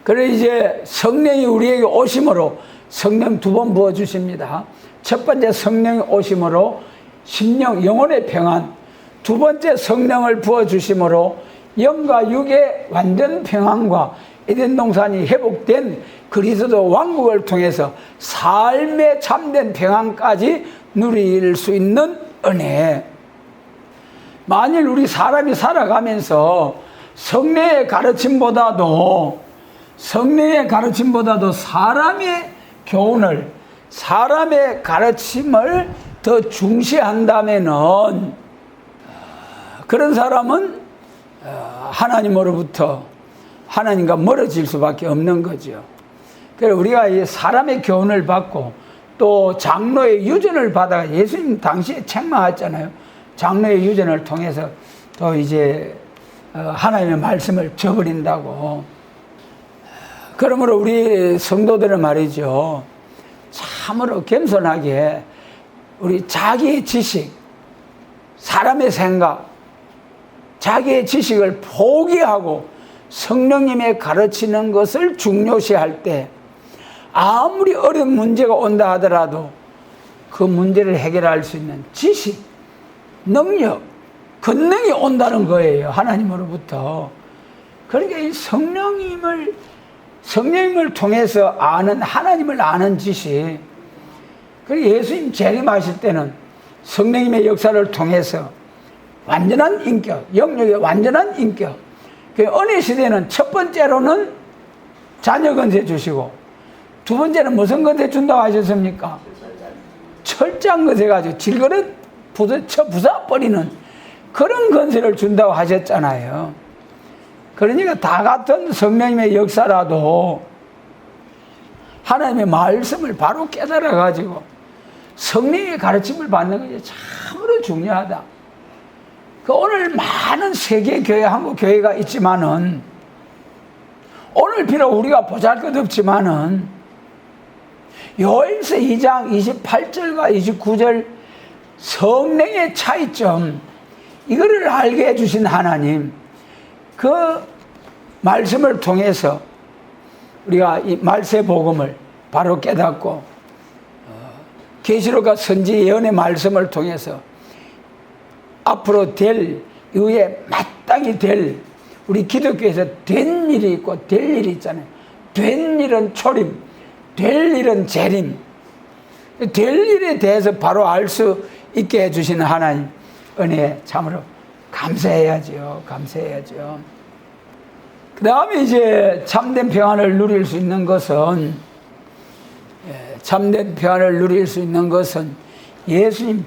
Speaker 1: 그래 이제 성령이 우리에게 오심으로 성령 2번 부어주십니다. 첫 번째 성령이 오심으로 심령 영혼의 평안, 두 번째 성령을 부어주심으로 영과 육의 완전 평안과 에덴 동산이 회복된 그리스도 왕국을 통해서 삶의 참된 평안까지 누릴 수 있는 은혜. 만일 우리 사람이 살아가면서 성령의 가르침보다도 사람의 교훈을, 사람의 가르침을 더 중시한다면은 그런 사람은 하나님으로부터, 하나님과 멀어질 수밖에 없는 거죠. 그래서 우리가 이 사람의 교훈을 받고 또 장로의 유전을 받아, 예수님 당시에 책망했잖아요. 장로의 유전을 통해서 또 이제 하나님의 말씀을 저버린다고. 그러므로 우리 성도들은 말이죠, 참으로 겸손하게 우리 자기의 지식, 사람의 생각, 자기의 지식을 포기하고 성령님의 가르치는 것을 중요시할 때 아무리 어려운 문제가 온다 하더라도 그 문제를 해결할 수 있는 지식, 능력, 권능이 온다는 거예요. 하나님으로부터. 그러니까 이 성령님을 통해서 아는, 하나님을 아는 지식. 그리고 예수님 재림하실 때는 성령님의 역사를 통해서 완전한 인격, 영역의 완전한 인격. 그 은혜 시대는 첫 번째로는 자녀 건세 주시고, 두 번째는 무슨 건세 준다고 하셨습니까? 철장 건세 가지고 질그릇 부숴버리는 그런 건세를 준다고 하셨잖아요. 그러니까 다 같은 성령님의 역사라도 하나님의 말씀을 바로 깨달아 가지고 성령의 가르침을 받는 것이 참으로 중요하다. 오늘 많은 세계교회, 한국교회가 있지만은, 오늘 비록 우리가 보잘것없지만은 요엘서 2장 28절과 29절 성령의 차이점, 이거를 알게 해주신 하나님, 그 말씀을 통해서 우리가 이 말세 복음을 바로 깨닫고 계시록과 선지 예언의 말씀을 통해서 앞으로 될, 이후에 마땅히 될, 우리 기독교에서 된 일이 있고 될 일이 있잖아요. 된 일은 초림, 될 일은 재림. 될 일에 대해서 바로 알 수 있게 해주시는 하나님 은혜 참으로 감사해야죠. 감사해야죠. 그 다음에 이제 참된 평안을 누릴 수 있는 것은, 참된 평안을 누릴 수 있는 것은 예수님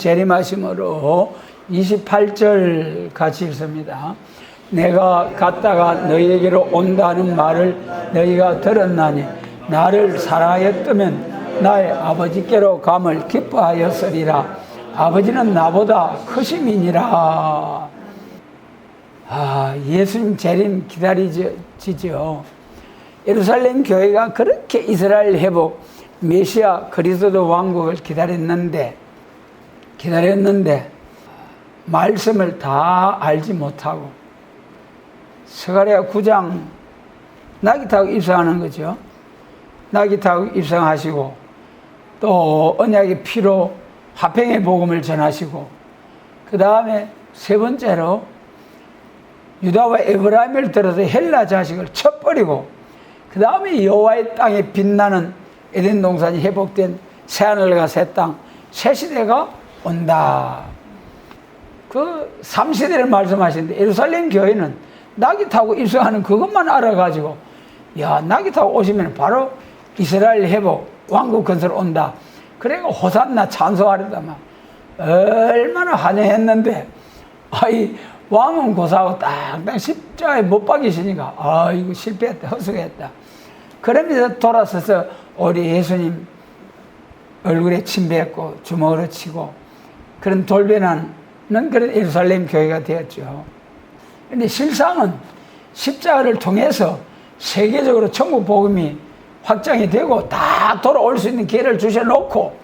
Speaker 1: 재림하심으로 28절 같이 읽습니다. 내가 갔다가 너희에게로 온다는 말을 너희가 들었나니 나를 사랑하였다면 나의 아버지께로 감을 기뻐하였으리라. 아버지는 나보다 크심이니라. 예수님 재림 기다리지죠. 예루살렘 교회가 그렇게 이스라엘 회복, 메시아 그리스도 왕국을 기다렸는데 말씀을 다 알지 못하고 스가랴 9장 나귀 타고 입성하는 거죠. 나귀 타고 입성하시고 또 언약의 피로 화평의 복음을 전하시고, 그 다음에 세 번째로 유다와 에브라임을 들어서 헬라 자식을 쳐버리고, 그 다음에 여호와의 땅에 빛나는 에덴 동산이 회복된 새하늘과 새 땅, 새 시대가 온다. 그 3세대를 말씀하시는데 예루살렘 교회는 나귀 타고 입성하는 그것만 알아가지고 야 나귀 타고 오시면 바로 이스라엘 회복 왕국 건설 온다. 그래가 호산나 찬송하려다 막 얼마나 환영했는데 아이 왕은 고사하고 딱딱 십자가에 못 박이시니까 아 이거 실패했다 허수했다. 그러면서 돌아서서 우리 예수님 얼굴에 침뱉고 주먹으로 치고 그런 돌변하는 그런 예루살렘 교회가 되었죠. 그런데 실상은 십자가를 통해서 세계적으로 천국 복음이 확장이 되고 다 돌아올 수 있는 기회를 주셔놓고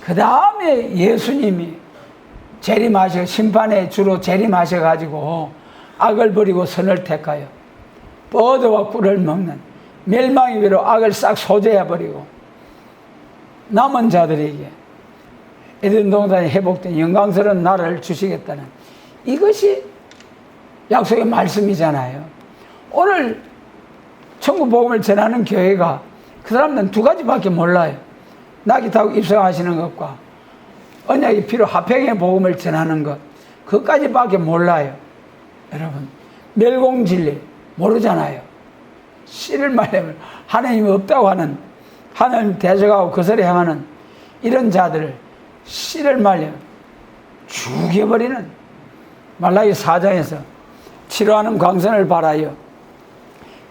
Speaker 1: 그 다음에 예수님이 재림하셔 심판에 주로 재림하셔가지고 악을 버리고 선을 택하여 버드와 꿀을 먹는 멸망의 위로 악을 싹 소재해버리고 남은 자들에게 에덴 동산이 회복된 영광스러운 나라를 주시겠다는 이것이 약속의 말씀이잖아요. 오늘 천국 복음을 전하는 교회가 그 사람들은 두 가지밖에 몰라요. 나귀 타고 입성하시는 것과 언약의 피로 화평의 복음을 전하는 것 그것까지밖에 몰라요. 여러분 멸공진리 모르잖아요. 씨를 말하면 하나님이 없다고 하는 하나님 대적하고 거슬러 향하는 이런 자들을 씨를 말려 죽여버리는 말라기 4장에서 치료하는 광선을 발하여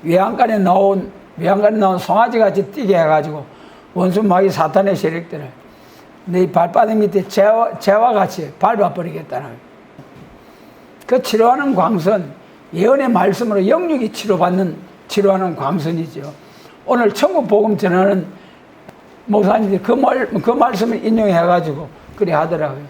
Speaker 1: 외양간에 나온 송아지같이 뛰게 해가지고 원수 마귀 사탄의 세력들을 네 발바닥 밑에 재와 같이 밟아버리겠다는 그 치료하는 광선 예언의 말씀으로 영육이 치료하는 광선이죠. 오늘 천국 복음 전하는 목사님들이 그 말씀을 인용해가지고 그래 하더라고요.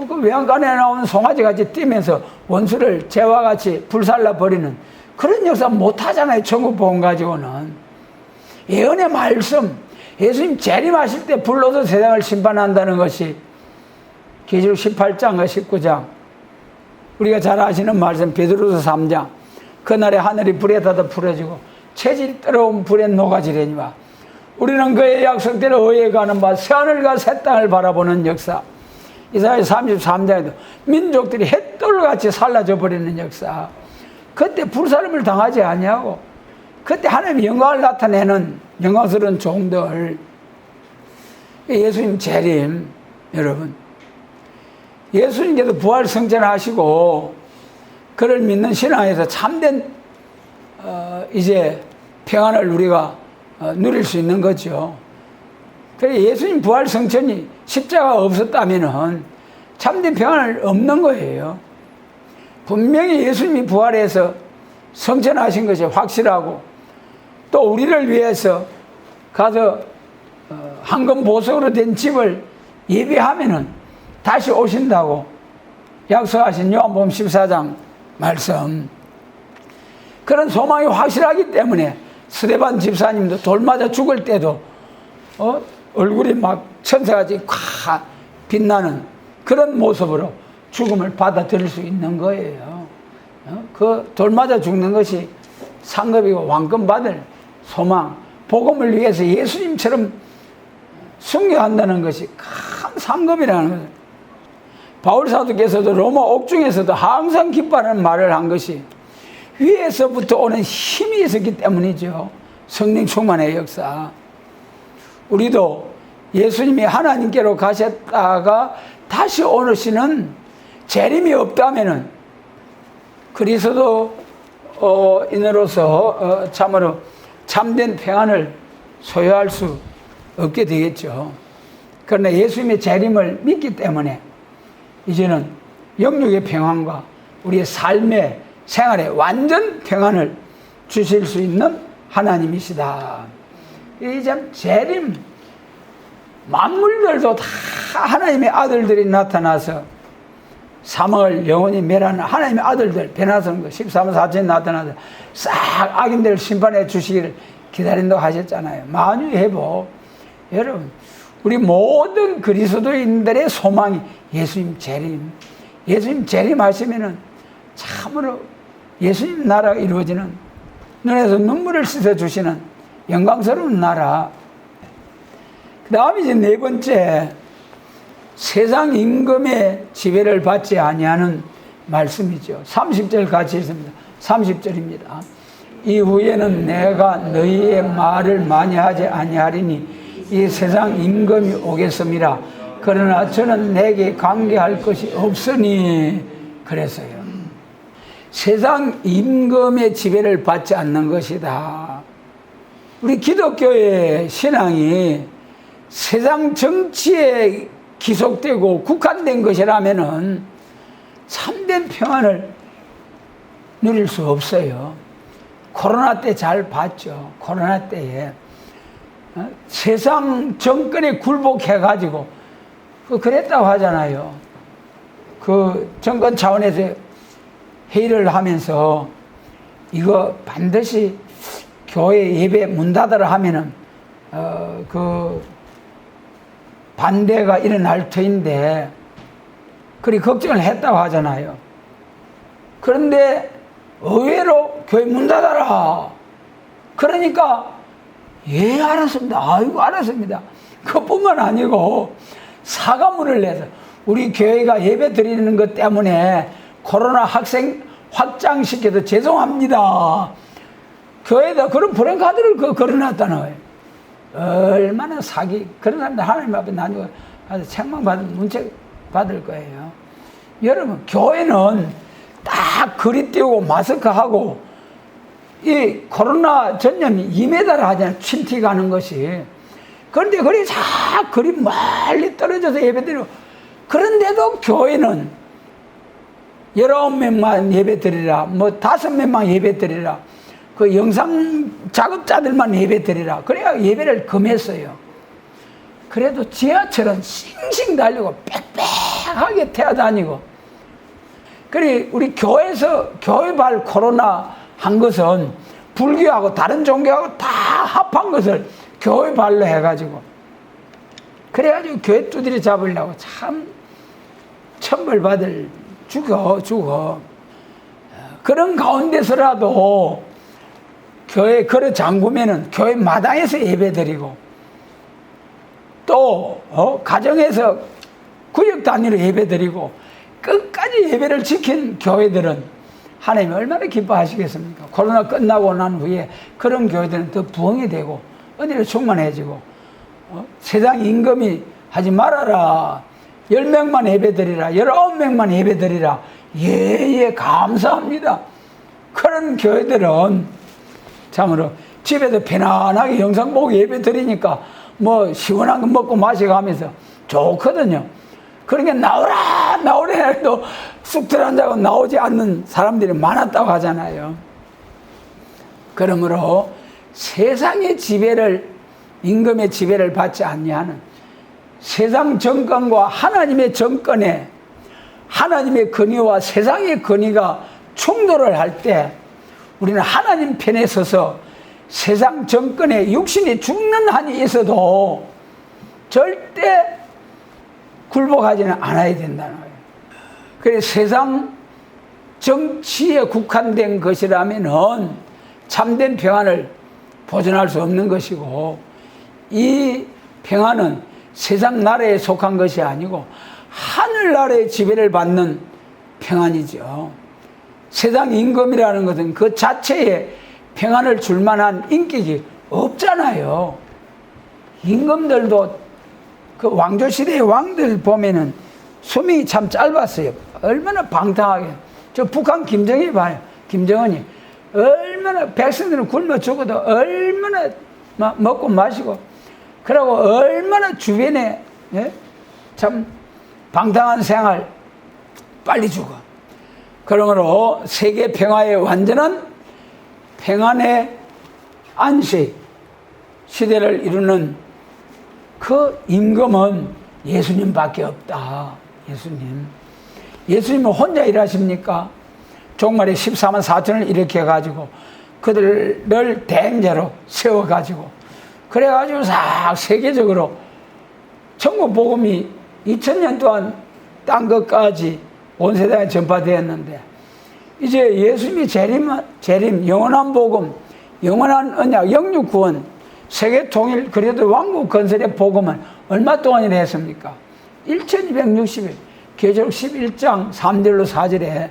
Speaker 1: 그 외양간에 나오는 송아지같이 뛰면서 원수를 재와 같이 불살라버리는 그런 역사 못하잖아요. 천국 복음 가지고는. 예언의 말씀 예수님 재림하실 때 불러서 세상을 심판한다는 것이 계시록 18장과 19장 우리가 잘 아시는 말씀 베드로서 3장 그날에 하늘이 불에 닫아 풀어지고 체질 뜨거운 불에 녹아지려니와 우리는 그의 약속대로 의에 가는 바 새하늘과 새 땅을 바라보는 역사 이사야 33장에도 민족들이 햇돌같이 살라져 버리는 역사 그때 불사름을 당하지 아니하고 그때 하나님의 영광을 나타내는 영광스러운 종들 예수님 재림 여러분 예수님께서 부활 승천하시고 그를 믿는 신앙에서 참된 이제 평안을 우리가 누릴 수 있는 거죠. 그래서 예수님 부활 승천이 십자가 없었다면은 참된 평안을 없는 거예요. 분명히 예수님이 부활해서 승천하신 것이 확실하고 또 우리를 위해서 가서 황금 보석으로 된 집을 예비하면은 다시 오신다고 약속하신 요한복음 14장 말씀 그런 소망이 확실하기 때문에 스데반 집사님도 돌 맞아 죽을 때도 얼굴이 막 천사같이 콱 빛나는 그런 모습으로 죽음을 받아들일 수 있는 거예요. 그 돌 맞아 죽는 것이 상급이고 왕권 받을 소망 복음을 위해서 예수님처럼 순교한다는 것이 큰 상급이라는 거죠. 바울 사도께서도 로마 옥중에서도 항상 기뻐하는 말을 한 것이 위에서부터 오는 힘이 있었기 때문이죠. 성령 충만의 역사. 우리도 예수님이 하나님께로 가셨다가 다시 오시는 재림이 없다면은 그리스도인으로서 참으로 참된 평안을 소유할 수 없게 되겠죠. 그러나 예수님의 재림을 믿기 때문에 이제는 영육의 평안과 우리의 삶의 생활에 완전 평안을 주실 수 있는 하나님이시다. 이제 재림 만물들도 다 하나님의 아들들이 나타나서 사망을 영원히 멸하는 하나님의 아들들 변화스러운 거 13만 4천이 나타나서 싹 악인들을 심판해 주시기를 기다린다고 하셨잖아요. 만유의 회복. 여러분 우리 모든 그리스도인들의 소망이 예수님 재림. 예수님 재림하시면은 참으로 예수님 나라가 이루어지는 눈에서 눈물을 씻어주시는 영광스러운 나라. 그 다음에 이제 네 번째 세상 임금의 지배를 받지 아니하는 말씀이죠. 30절 같이 있습니다. 30절입니다. 이후에는 내가 너희의 말을 많이 하지 아니하리니 이 세상 임금이 오겠음이라. 그러나 저는 내게 관계할 것이 없으니. 그래서요, 세상 임금의 지배를 받지 않는 것이다. 우리 기독교의 신앙이 세상 정치에 기속되고 국한된 것이라면은 참된 평안을 누릴 수 없어요. 코로나 때 잘 봤죠. 코로나 때에 세상 정권에 굴복해가지고 그랬다고 하잖아요. 그 정권 차원에서 회의를 하면서 이거 반드시 교회 예배 문 닫으라 하면은 그 반대가 일어날 터인데 그리 걱정을 했다고 하잖아요. 그런데 의외로 교회 문 닫아라. 그러니까 예 알았습니다. 아이고 알았습니다. 그뿐만 아니고 사과문을 내서 우리 교회가 예배 드리는 것 때문에 코로나 학생 확장시켜서 죄송합니다. 교회에다 그런 브랜카드를 걸어놨다는 거예요. 얼마나 사기, 그런 사람들 하나님 앞에 나중에 책망받은 문책 받을 거예요. 여러분, 교회는 딱 거리 띄우고 마스크하고 이 코로나 전염이 2m를 하잖아요. 침티 가는 것이. 그런데 거리 쫙 거리 멀리 떨어져서 예배드리고, 그런데도 교회는 19명만 예배 드리라, 뭐 5명만 예배 드리라, 그 영상 작업자들만 예배 드리라. 그래야 예배를 금했어요. 그래도 지하철은 싱싱 달리고 빽빽하게 태워다니고. 그래 우리 교회에서 교회발 코로나 한 것은 불교하고 다른 종교하고 다 합한 것을 교회발로 해가지고, 그래가지고 교회 두드려 잡으려고 참 천벌받을 죽어. 그런 가운데서라도 교회 걸어 잠그면은 교회 마당에서 예배 드리고, 또 가정에서 구역 단위로 예배 드리고 끝까지 예배를 지킨 교회들은 하나님이 얼마나 기뻐하시겠습니까? 코로나 끝나고 난 후에 그런 교회들은 더 부흥이 되고 은혜로 충만해지고, 세상 임금이 하지 말아라, 10명만 예배 드리라, 19명만 예배 드리라, 예 감사합니다. 그런 교회들은 참으로 집에서 편안하게 영상 보고 예배 드리니까 뭐 시원한 거 먹고 마시고 하면서 좋거든요. 그러니까 나오라 해도 쑥 들어앉아고 나오지 않는 사람들이 많았다고 하잖아요. 그러므로 세상의 지배를, 임금의 지배를 받지 아니하는 세상 정권과 하나님의 정권에 하나님의 권위와 세상의 권위가 충돌을 할 때 우리는 하나님 편에 서서 세상 정권에 육신이 죽는 한이 있어도 절대 굴복하지는 않아야 된다는 거예요. 그래서 세상 정치에 국한된 것이라면은 참된 평안을 보존할 수 없는 것이고, 이 평안은 세상 나라에 속한 것이 아니고 하늘나라의 지배를 받는 평안이죠. 세상 임금이라는 것은 그 자체에 평안을 줄 만한 인격이 없잖아요. 임금들도 그 왕조시대의 왕들 보면은 수명이 참 짧았어요. 얼마나 방탕하게. 저 북한 김정일 봐요. 김정은이 얼마나 백성들은 굶어 죽어도 얼마나 먹고 마시고, 그리고 얼마나 주변에 참 방탕한 생활 빨리 죽어. 그러므로 세계 평화의 완전한 평안의 안식 시대를 이루는 그 임금은 예수님밖에 없다. 예수님은 혼자 일하십니까? 종말에 14만 4천을 일으켜가지고 그들을 대행자로 세워가지고 그래가지고 싹 세계적으로 천국 복음이 2000년 동안 딴 것까지 온 세상에 전파되었는데, 이제 예수님이 재림, 영원한 복음, 영원한 언약, 영육 구원, 세계 통일, 그래도 왕국 건설의 복음은 얼마 동안이나 했습니까? 1260일 계시록 11장 3절로 4절에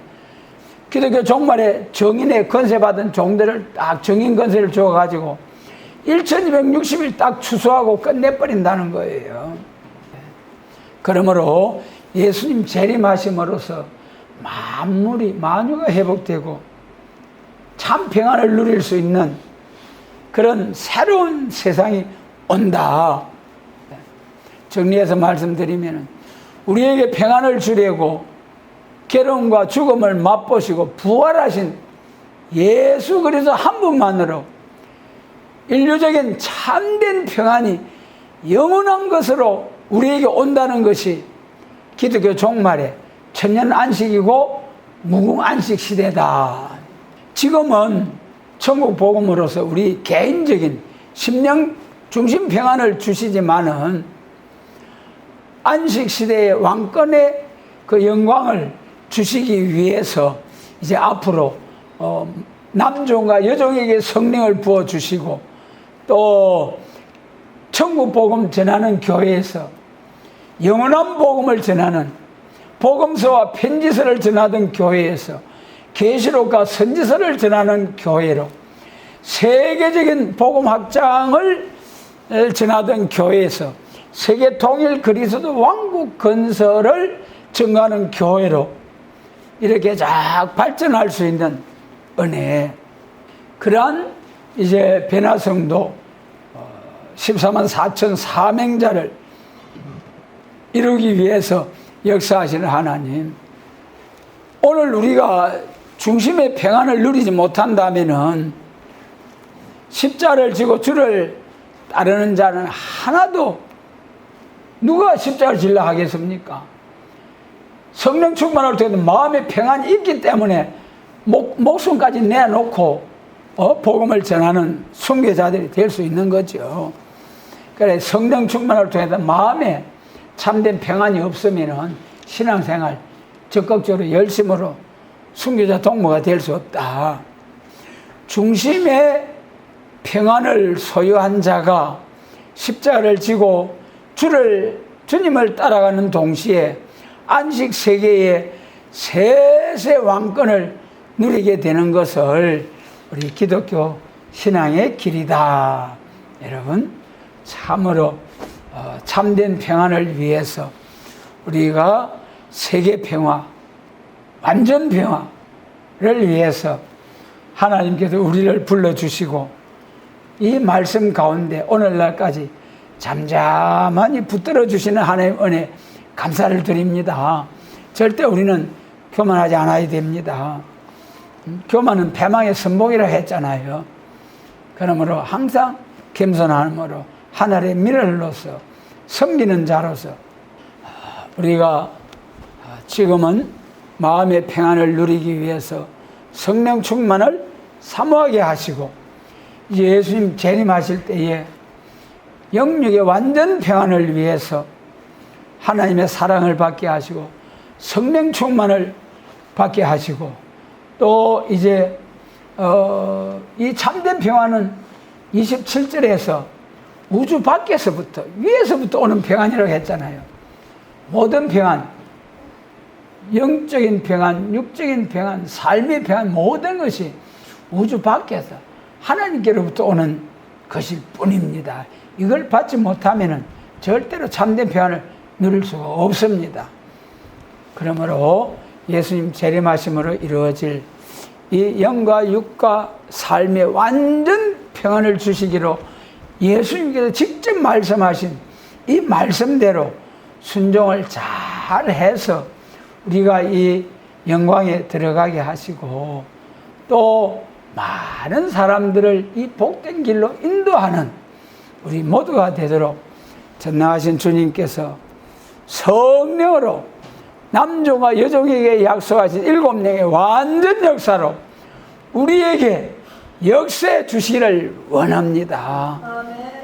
Speaker 1: 기독교 종말에 정인의 건세 받은 종들을 딱 정인 건세를 줘가지고 1260일 딱 추수하고 끝내버린다는 거예요. 그러므로 예수님 재림하심으로써 만유가 회복되고 참 평안을 누릴 수 있는 그런 새로운 세상이 온다. 정리해서 말씀드리면 우리에게 평안을 주려고 괴로움과 죽음을 맛보시고 부활하신 예수 그리스도 한 분만으로 인류적인 참된 평안이 영원한 것으로 우리에게 온다는 것이 기독교 종말의 천년 안식이고 무궁 안식 시대다. 지금은 천국 복음으로서 우리 개인적인 심령 중심 평안을 주시지만은 안식 시대의 왕권의 그 영광을 주시기 위해서 이제 앞으로 남종과 여종에게 성령을 부어 주시고 또 천국 복음 전하는 교회에서 영원한 복음을 전하는 복음서와 편지서를 전하던 교회에서 계시록과 선지서를 전하는 교회로 세계적인 복음 확장을 전하던 교회에서 세계 통일 그리스도 왕국 건설을 증거하는 교회로 이렇게 쫙 발전할 수 있는 은혜. 그러한 이제 변화성도 14만 4천 사명자를 이루기 위해서 역사하시는 하나님. 오늘 우리가 중심의 평안을 누리지 못한다면은 십자를 지고 주를 따르는 자는 하나도 누가 십자를 질러 하겠습니까? 성령 충만을 통해서 마음의 평안이 있기 때문에 목숨까지 내놓고 복음을 전하는 순교자들이 될 수 있는 거죠. 그래 성령 충만을 통해서 마음에 참된 평안이 없으면 신앙생활 적극적으로 열심으로 순교자 동무가 될 수 없다. 중심의 평안을 소유한 자가 십자가를 지고 주님을 따라가는 동시에 안식 세계의 세세 왕권을 누리게 되는 것을 우리 기독교 신앙의 길이다. 여러분 참으로 참된 평안을 위해서 우리가 세계 평화, 완전 평화를 위해서 하나님께서 우리를 불러주시고 이 말씀 가운데 오늘날까지 잠잠하니 붙들어 주시는 하나님의 은혜 감사를 드립니다. 절대 우리는 교만하지 않아야 됩니다. 교만은 패망의 선봉이라 했잖아요. 그러므로 항상 겸손함으로 하늘의 미랄로서 섬기는 자로서 우리가 지금은 마음의 평안을 누리기 위해서 성령 충만을 사모하게 하시고 예수님 재림하실 때에 영육의 완전 평안을 위해서 하나님의 사랑을 받게 하시고 성령 충만을 받게 하시고 또 이제 이 참된 평안은 27절에서 우주 밖에서부터 위에서부터 오는 평안이라고 했잖아요. 모든 평안, 영적인 평안, 육적인 평안, 삶의 평안 모든 것이 우주 밖에서 하나님께로부터 오는 것일 뿐입니다. 이걸 받지 못하면 절대로 참된 평안을 누릴 수가 없습니다. 그러므로 예수님 재림하심으로 이루어질 이 영과 육과 삶의 완전 평안을 주시기로 예수님께서 직접 말씀하신 이 말씀대로 순종을 잘 해서 우리가 이 영광에 들어가게 하시고 또 많은 사람들을 이 복된 길로 인도하는 우리 모두가 되도록 전능하신 주님께서 성령으로 남종과 여종에게 약속하신 7명의 완전 역사로 우리에게 역사해 주시기를 원합니다.
Speaker 2: 아멘.